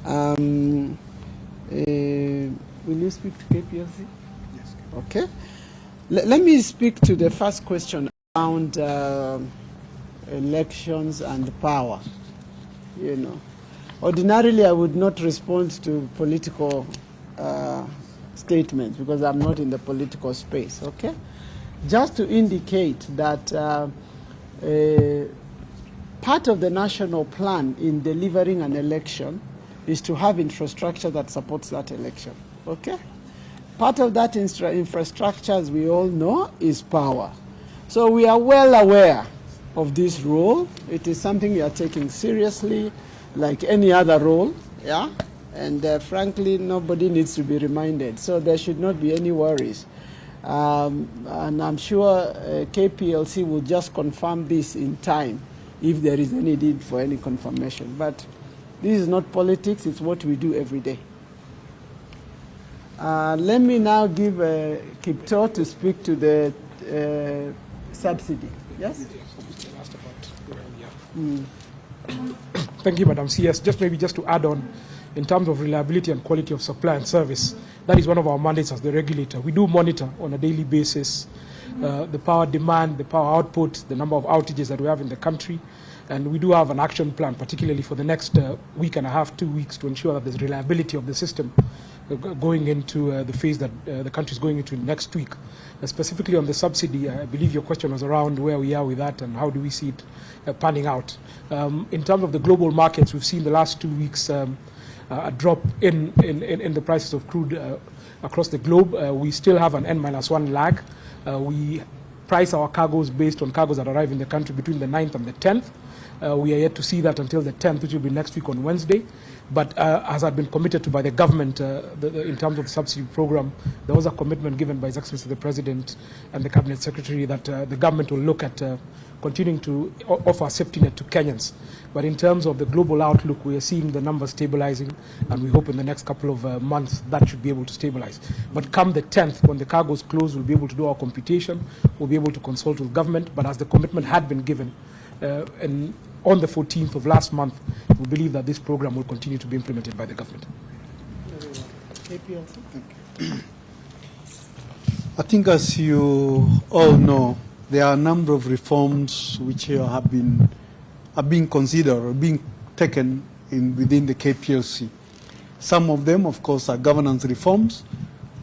Will you speak to KPLC? Yes. Okay. Let me speak to the first question around elections and power. You know, ordinarily I would not respond to political statements because I'm not in the political space. Okay. Just to indicate that part of the national plan in delivering an election is to have infrastructure that supports that election. Okay? Part of that infrastructure, as we all know, is power. So we are well aware of this role. It is something we are taking seriously, like any other role. Yeah? And frankly, nobody needs to be reminded. So there should not be any worries. And I'm sure KPLC will just confirm this in time if there is any need for any confirmation. But this is not politics, it's what we do every day. Let me now give Kipto to speak to the subsidy. Yes? Thank you, Madam CS. Just to add on, in terms of reliability and quality of supply and service, that is one of our mandates as the regulator. We do monitor on a daily basis the power demand, the power output, the number of outages that we have in the country. And we do have an action plan, particularly for the next week and a half, 2 weeks, to ensure that there's reliability of the system going into the phase that the country is going into next week. Specifically on the subsidy, I believe your question was around where we are with that and how do we see it panning out. In terms of the global markets, we've seen the last 2 weeks a drop in the prices of crude across the globe. We still have an N-1 lag. We price our cargoes based on cargoes that arrive in the country between the 9th and the 10th. We are yet to see that until the 10th, which will be next week on Wednesday. But as had been committed to by the government in terms of the subsidy program, there was a commitment given by His Excellency the President and the Cabinet Secretary that the government will look at continuing to offer a safety net to Kenyans. But in terms of the global outlook, we are seeing the numbers stabilizing, and we hope in the next couple of months that should be able to stabilize. But come the 10th, when the cargoes close, we'll be able to do our computation, we'll be able to consult with government. But as the commitment had been given, and on the 14th of last month, we believe that this program will continue to be implemented by the government. I think, as you all know, there are a number of reforms which are being considered or being taken within the KPLC. Some of them, of course, are governance reforms,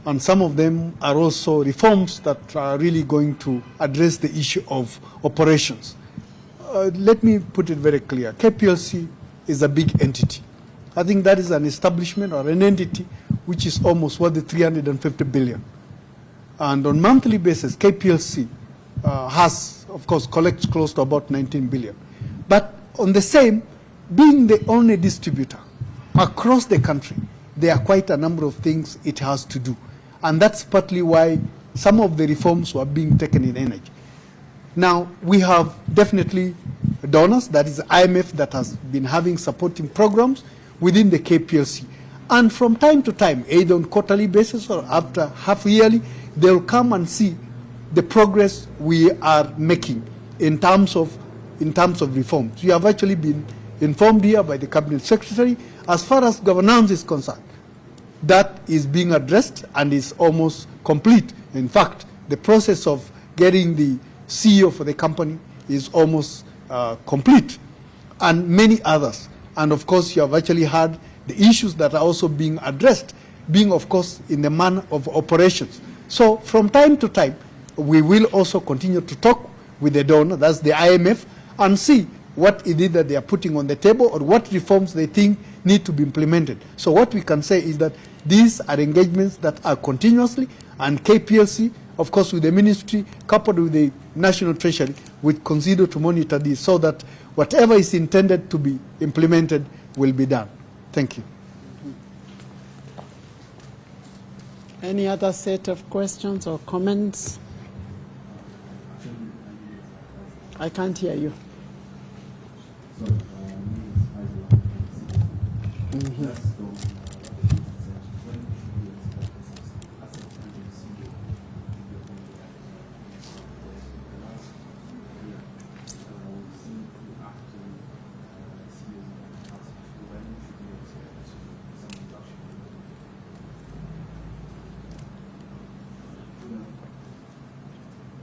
and some of them are also reforms that are really going to address the issue of operations. Let me put it very clear. KPLC is a big entity. I think that is an establishment or an entity which is almost worth 350 billion. And on a monthly basis, KPLC has, of course, collects close to about 19 billion. But on the same, being the only distributor across the country, there are quite a number of things it has to do. And that's partly why some of the reforms were being taken in energy. Now, we have definitely donors, that is IMF, that has been having supporting programs within the KPLC. And from time to time, either on quarterly basis or after half yearly, they'll come and see the progress we are making in terms of reforms. We have actually been informed here by the Cabinet Secretary as far as governance is concerned. That is being addressed and is almost complete. In fact, the process of getting the CEO for the company is almost complete, and many others. And of course, you have actually had the issues that are also being addressed, being, of course, in the manner of operations. So from time to time, we will also continue to talk with the donor, that's the IMF, and see what it is that they are putting on the table or what reforms they think need to be implemented. So what we can say is that these are engagements that are continuously, and KPLC, of course, with the ministry, coupled with the National Treasury, will consider to monitor this so that whatever is intended to be implemented will be done. Thank you. Any other set of questions or comments? I can't hear you.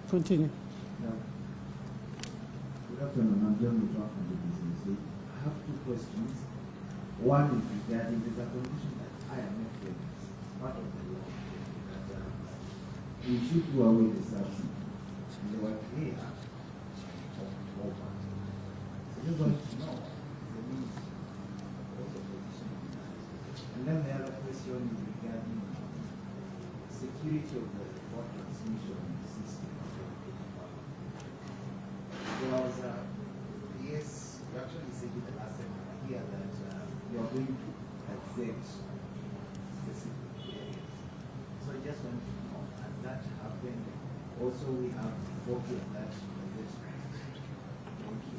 Continue. Good afternoon, I'm John Mutua from the business. I have two questions. One is regarding the condition that I am not doing part of the law that we should do away with the subsidy. And they were clear of all parties. So just want to know the means of the position. And then the other question is regarding security of the water transmission system. There was yes, you actually said in the last time here that you are going to exempt specific areas. So I just want to know, has that happened? Also, we have a copy of that. Thank you.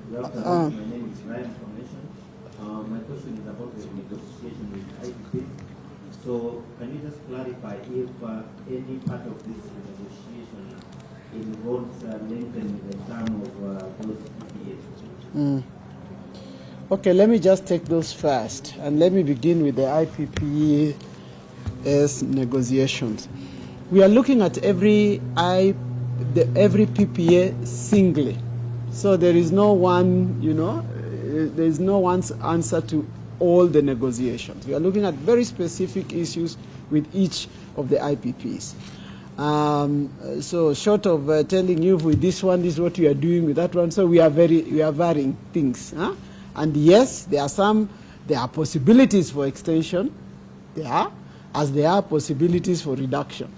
Good afternoon. My name is Ryan Formation. My question is about the negotiation with IPP. So, can you just clarify if any part of this negotiation involves lengthening the term of those PPAs? Okay, let me just take those first, and let me begin with the IPPS negotiations. We are looking at every PPA singly, so there is no one, there is no one's answer to all the negotiations. We are looking at very specific issues with each of the IPPs. So short of telling you with this one, this is what we are doing with that one, so we are varying things. Huh? And yes, there are possibilities for extension, as there are possibilities for reduction.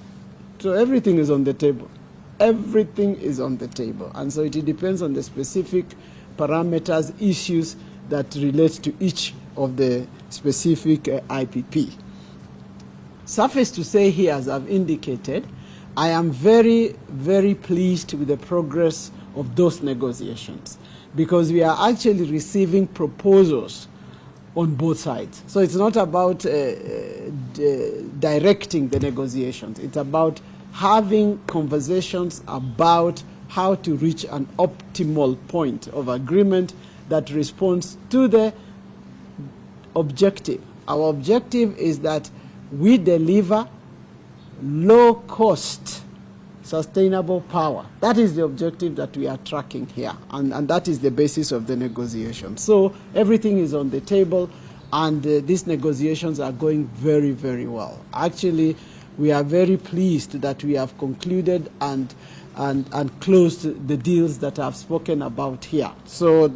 So everything is on the table. Everything is on the table. And so it depends on the specific parameters, issues that relate to each of the specific IPP. Suffice to say here, as I've indicated, I am very, very pleased with the progress of those negotiations because we are actually receiving proposals on both sides. So it's not about directing the negotiations. It's about having conversations about how to reach an optimal point of agreement that responds to the objective. Our objective is that we deliver low-cost, sustainable power. That is the objective that we are tracking here, and that is the basis of the negotiation. So everything is on the table, and these negotiations are going very, very well. Actually, we are very pleased that we have concluded and closed the deals that I've spoken about here. So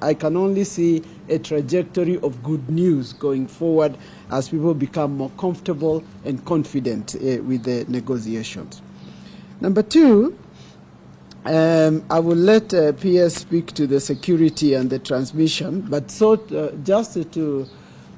I can only see a trajectory of good news going forward as people become more comfortable and confident with the negotiations. Number two, I will let PS speak to the security and the transmission, but just to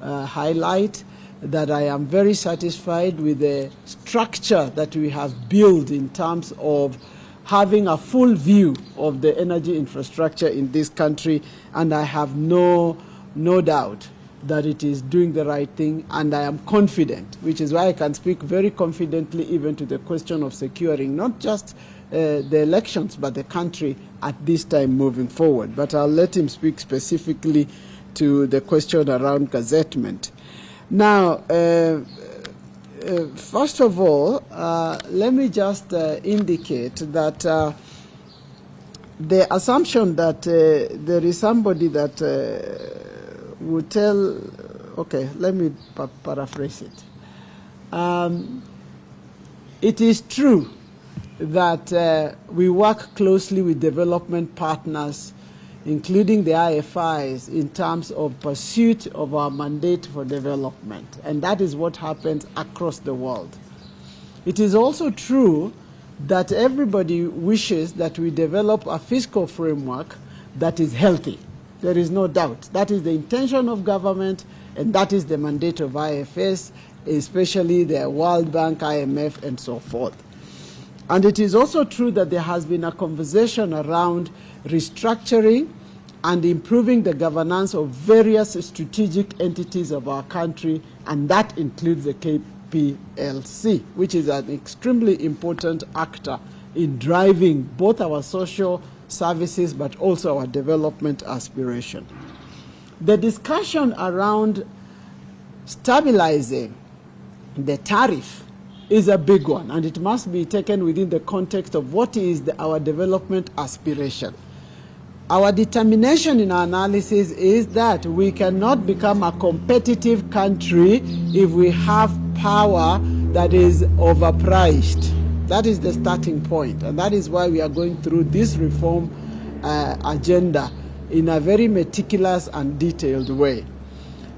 highlight that I am very satisfied with the structure that we have built in terms of having a full view of the energy infrastructure in this country, and I have no doubt that it is doing the right thing, and I am confident, which is why I can speak very confidently even to the question of securing not just the elections, but the country at this time moving forward. But I'll let him speak specifically to the question around gazettement. Now, first of all, let me just indicate that the assumption that there is somebody that would tell, okay, let me paraphrase it. It is true that we work closely with development partners, including the IFIs, in terms of pursuit of our mandate for development. And that is what happens across the world. It is also true that everybody wishes that we develop a fiscal framework that is healthy. There is no doubt. That is the intention of government, and that is the mandate of IFS, especially the World Bank, IMF, and so forth. And it is also true that there has been a conversation around restructuring and improving the governance of various strategic entities of our country, and that includes the KPLC, which is an extremely important actor in driving both our social services but also our development aspiration. The discussion around stabilizing the tariff is a big one, and it must be taken within the context of what is our development aspiration. Our determination in our analysis is that we cannot become a competitive country if we have power that is overpriced. That is the starting point, and that is why we are going through this reform agenda in a very meticulous and detailed way.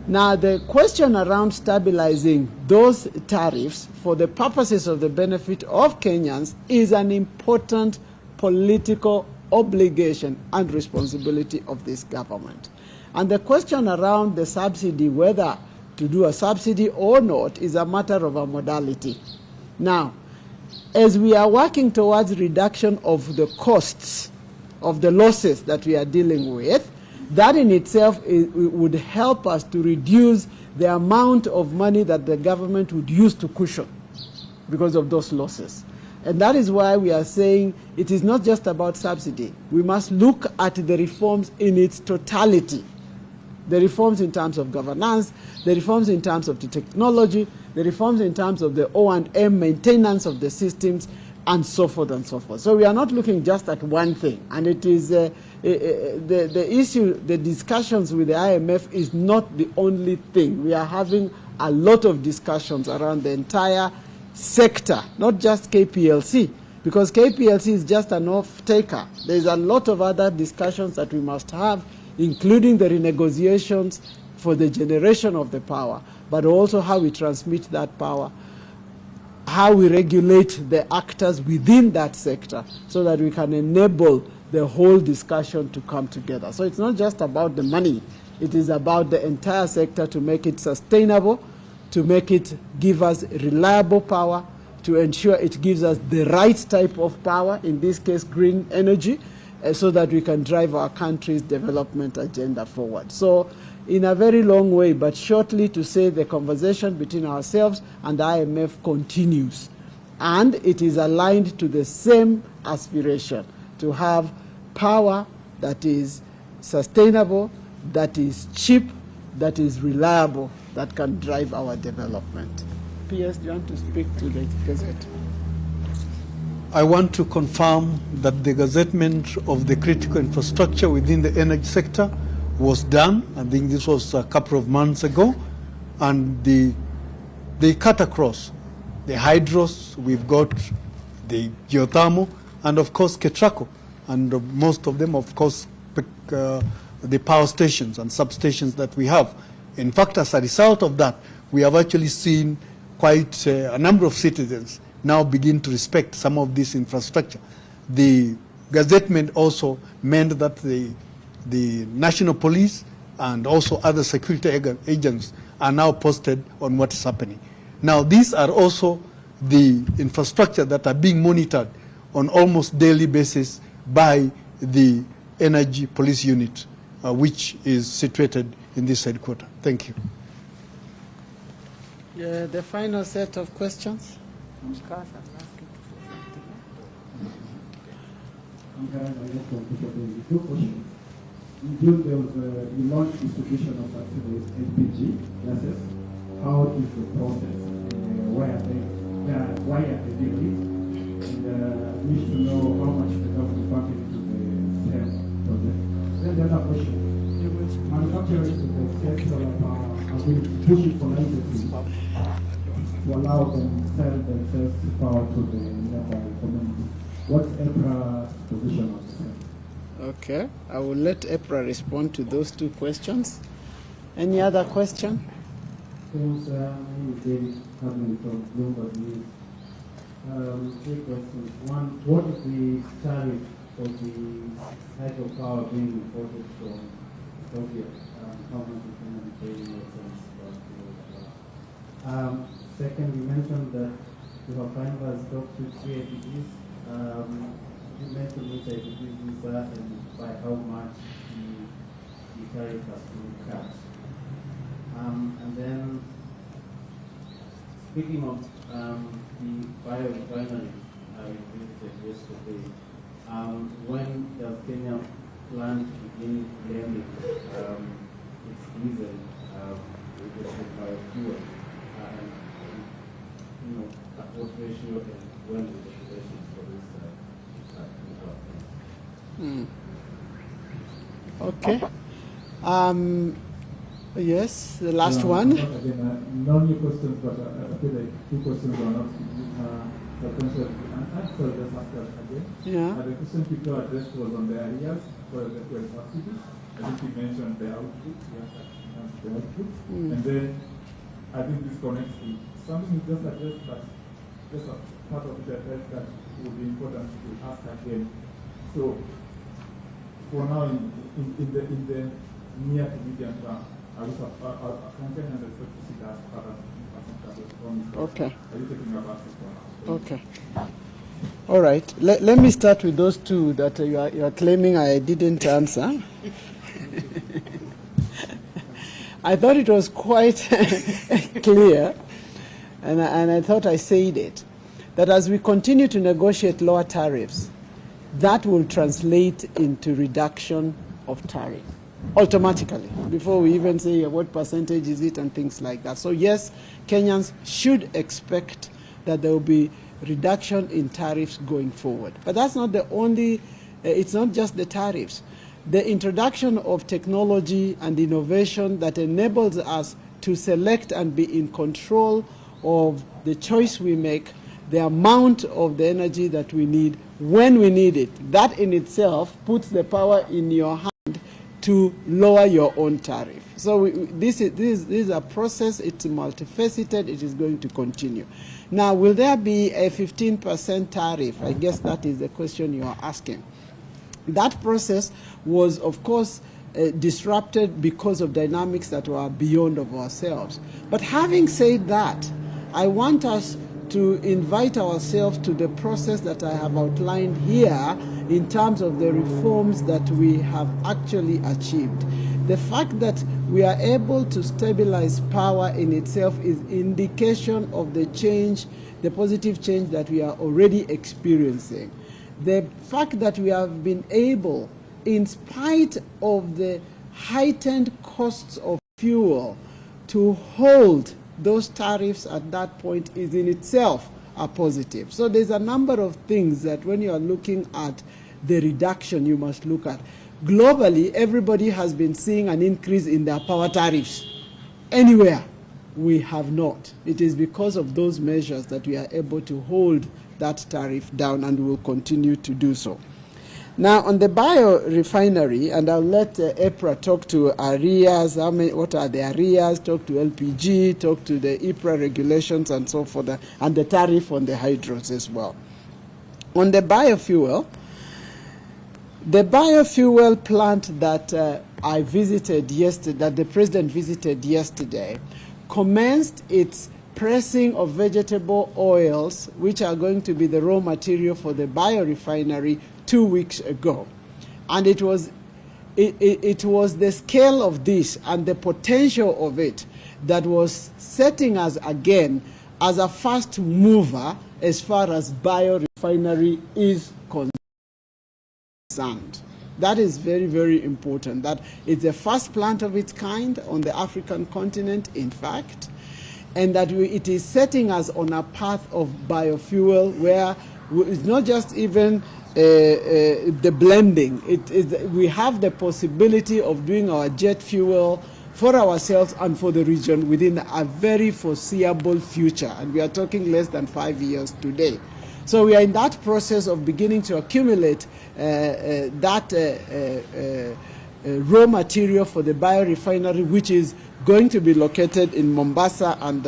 Now, the question around stabilizing those tariffs for the purposes of the benefit of Kenyans is an important political obligation and responsibility of this government. And the question around the subsidy, whether to do a subsidy or not, is a matter of a modality. Now, as we are working towards reduction of the costs of the losses that we are dealing with, that in itself would help us to reduce the amount of money that the government would use to cushion because of those losses. And that is why we are saying it is not just about subsidy. We must look at the reforms in its totality. The reforms in terms of governance, the reforms in terms of the technology, the reforms in terms of the O&M maintenance of the systems, and so forth and so forth. So we are not looking just at one thing. And it is the issue, the discussions with the IMF is not the only thing. We are having a lot of discussions around the entire sector, not just KPLC, because KPLC is just an off-taker. There is a lot of other discussions that we must have, including the renegotiations for the generation of the power, but also how we transmit that power, how we regulate the actors within that sector so that we can enable the whole discussion to come together. So it's not just about the money. It is about the entire sector to make it sustainable, to make it give us reliable power, to ensure it gives us the right type of power, in this case green energy, so that we can drive our country's development agenda forward. So in a very long way, but shortly, to say the conversation between ourselves and the IMF continues. And it is aligned to the same aspiration, to have power that is sustainable, that is cheap, that is reliable, that can drive our development. PS, do you want to speak to the Gazette? I want to confirm that the gazettement of the critical infrastructure within the energy sector was done. I think this was a couple of months ago, and they cut across the hydros. We've got the geothermal, and of course Ketraco, and most of them, of course, the power stations and substations that we have. In fact, as a result of that, we have actually seen quite a number of citizens now begin to respect some of this infrastructure. The gazettement also meant that the national police and also other security agents are now posted on what is happening. Now, these are also the infrastructure that are being monitored on almost daily basis by the Energy Police Unit, which is situated in this headquarters. Thank you. The final set of questions. In June, there was you launched distribution of LPG gases. How is the process? Why are they doing it? And we should know how much the government funded into the STEM project. Then the other question: manufacturers in the sector are going to push it for licenses to allow them to sell themselves power to the nearby community. What's EPRA's position on this? Okay, I will let EPRA respond to those two questions. Any other question? Thanks, David coming from Bloomberg News. Three questions. One, what is the tariff for the hydropower being imported from Ethiopia? How much is going to be paying yourselves about? Second, you mentioned that you have finalized talks with 3 IPGs. You mentioned which IPGs these are and by how much the tariff has been cut. And then, speaking of the biorefinery you visited yesterday, when does Kenya plan to begin blending its diesel with the biofuel? what ratio and when the regulations for this Okay. Yes, the last one. Again, no new questions, but I feel like two questions are not potential answered, so I'll just ask that again. Yeah. The question people addressed was on the areas for the subsidies. I think you mentioned the output, the output. And then I think this connects to something you just addressed, but just a part of it I felt that would be important to ask again. So for now, in the near to medium term, I was can expect to see that Okay. Are you taking about it for now? Okay. All right. Let me start with those two that you are claiming I didn't answer. I thought it was quite clear, and I thought I said it, that as we continue to negotiate lower tariffs, that will translate into reduction of tariff automatically, before we even say what percentage is it and things like that. So yes, Kenyans should expect that there will be reduction in tariffs going forward. But that's not the only, it's not just the tariffs. The introduction of technology and innovation that enables us to select and be in control of the choice we make, the amount of the energy that we need, when we need it, that in itself puts the power in your hand to lower your own tariff. So this is a process, it's multifaceted, it is going to continue. Now, will there be a 15% tariff? I guess that is the question you are asking. That process was, of course, disrupted because of dynamics that were beyond of ourselves. But having said that, I want us to invite ourselves to the process that I have outlined here in terms of the reforms that we have actually achieved. The fact that we are able to stabilize power in itself is indication of the change, the positive change that we are already experiencing. The fact that we have been able, in spite of the heightened costs of fuel, to hold those tariffs at that point is in itself a positive. So there's a number of things that when you are looking at the reduction you must look at. Globally, everybody has been seeing an increase in their power tariffs. Anywhere, we have not. It is because of those measures that we are able to hold that tariff down, and we will continue to do so. Now, on the biorefinery, and I'll let EPRA talk to areas, what are the areas, talk to LPG, talk to the EPRA regulations and so forth, and the tariff on the hydros as well. On the biofuel plant that I visited yesterday, that the president visited yesterday, commenced its pressing of vegetable oils, which are going to be the raw material for the biorefinery, 2 weeks ago. And it was the scale of this and the potential of it that was setting us again as a fast mover as far as biorefinery is concerned. That is very, very important. That it's the first plant of its kind on the African continent, in fact, and that it is setting us on a path of biofuel where it's not just even the blending. We have the possibility of doing our jet fuel for ourselves and for the region within a very foreseeable future. And we are talking less than 5 years today. So we are in that process of beginning to accumulate that raw material for the biorefinery, which is going to be located in Mombasa, and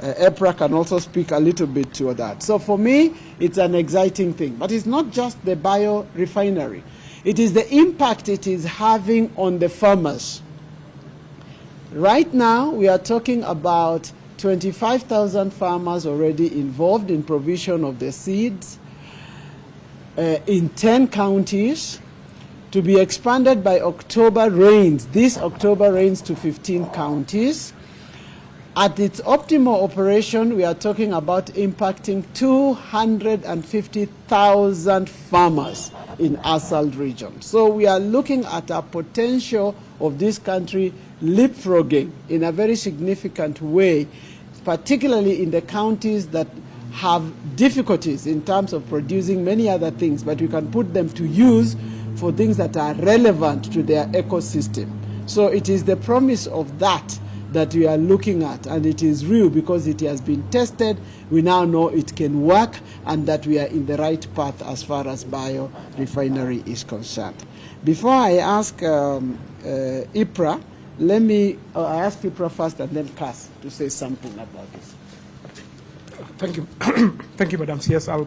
EPRA can also speak a little bit to that. So for me, it's an exciting thing. But it's not just the biorefinery. It is the impact it is having on the farmers. Right now, we are talking about 25,000 farmers already involved in provision of the seeds in 10 counties, to be expanded by October rains, this October rains, to 15 counties. At its optimal operation, we are talking about impacting 250,000 farmers in ASALD region. So we are looking at a potential of this country leapfrogging in a very significant way, particularly in the counties that have difficulties in terms of producing many other things, but we can put them to use for things that are relevant to their ecosystem. So it is the promise of that that we are looking at, and it is real because it has been tested. We now know it can work and that we are in the right path as far as biorefinery is concerned. Before I ask IPRA, let me ask IPRA first and then Cass to say something about this. Thank you. Thank you, Madam CS. I'll